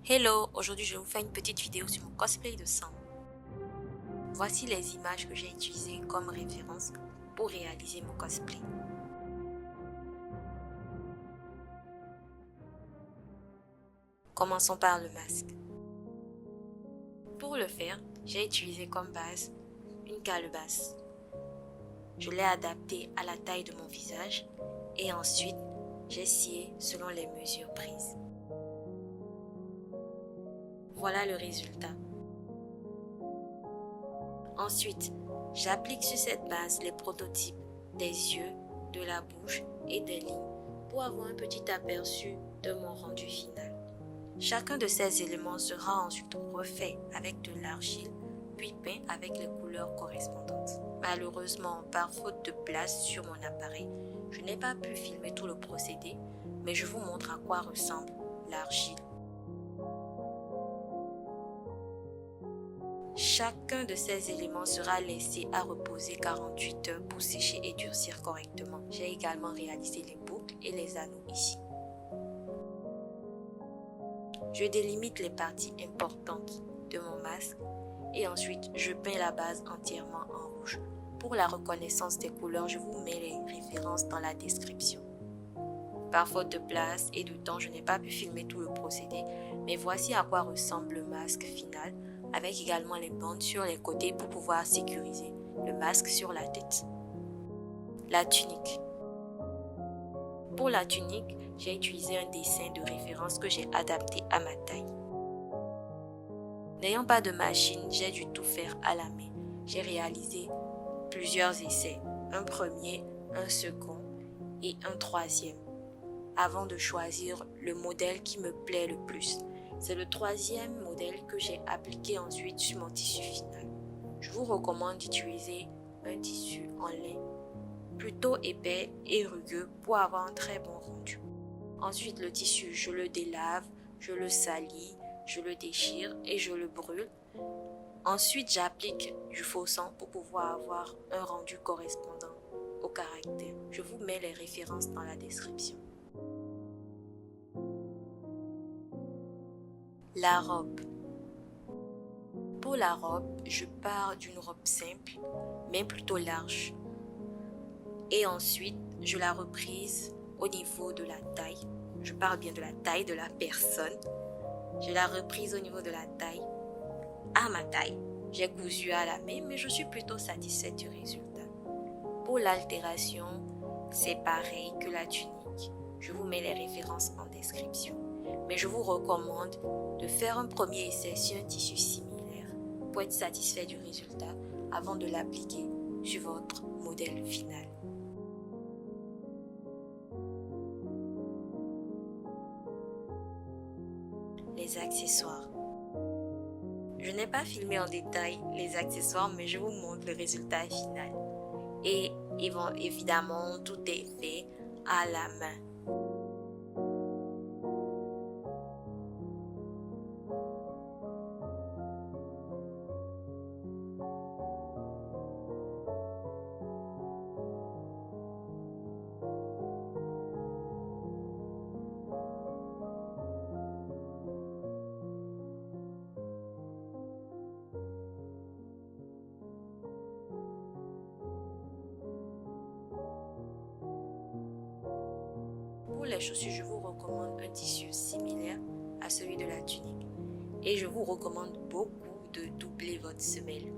Hello, aujourd'hui je vais vous faire une petite vidéo sur mon cosplay de Sam. Voici les images que j'ai utilisées comme référence pour réaliser mon cosplay. Commençons par le masque. Pour le faire, j'ai utilisé comme base une calebasse. Je l'ai adaptée à la taille de mon visage et ensuite j'ai scié selon les mesures prises. Voilà le résultat. Ensuite, j'applique sur cette base les prototypes des yeux, de la bouche et des lignes pour avoir un petit aperçu de mon rendu final. Chacun de ces éléments sera ensuite refait avec de l'argile, puis peint avec les couleurs correspondantes. Malheureusement, par faute de place sur mon appareil, je n'ai pas pu filmer tout le procédé, mais je vous montre à quoi ressemble l'argile. Chacun de ces éléments sera laissé à reposer 48 heures pour sécher et durcir correctement. J'ai également réalisé les boucles et les anneaux ici. Je délimite les parties importantes de mon masque et ensuite je peins la base entièrement en rouge. Pour la reconnaissance des couleurs, je vous mets les références dans la description. Par faute de place et de temps, je n'ai pas pu filmer tout le procédé, mais voici à quoi ressemble le masque final, avec également les bandes sur les côtés pour pouvoir sécuriser le masque sur la tête. La tunique. Pour la tunique, j'ai utilisé un dessin de référence que j'ai adapté à ma taille. N'ayant pas de machine, j'ai dû tout faire à la main. J'ai réalisé plusieurs essais, un premier, un second et un troisième, avant de choisir le modèle qui me plaît le plus. C'est le troisième modèle que j'ai appliqué ensuite sur mon tissu final. Je vous recommande d'utiliser un tissu en lin plutôt épais et rugueux pour avoir un très bon rendu. Ensuite, le tissu, je le délave, je le salis, je le déchire et je le brûle. Ensuite, j'applique du faux sang pour pouvoir avoir un rendu correspondant au caractère. Je vous mets les références dans la description. La robe. Pour la robe, je pars d'une robe simple, mais plutôt large. Et ensuite, je la reprise au niveau de la taille. Je parle bien de la taille de la personne. Je la reprise au niveau de la taille, à ma taille. J'ai cousu à la main, mais je suis plutôt satisfaite du résultat. Pour l'altération, c'est pareil que la tunique. Je vous mets les références en description. Mais je vous recommande de faire un premier essai sur un tissu similaire pour être satisfait du résultat avant de l'appliquer sur votre modèle final. Les accessoires. Je n'ai pas filmé en détail les accessoires, mais je vous montre le résultat final. Et évidemment, tout est fait à la main. Pour les chaussures, je vous recommande un tissu similaire à celui de la tunique. Et je vous recommande beaucoup de doubler votre semelle.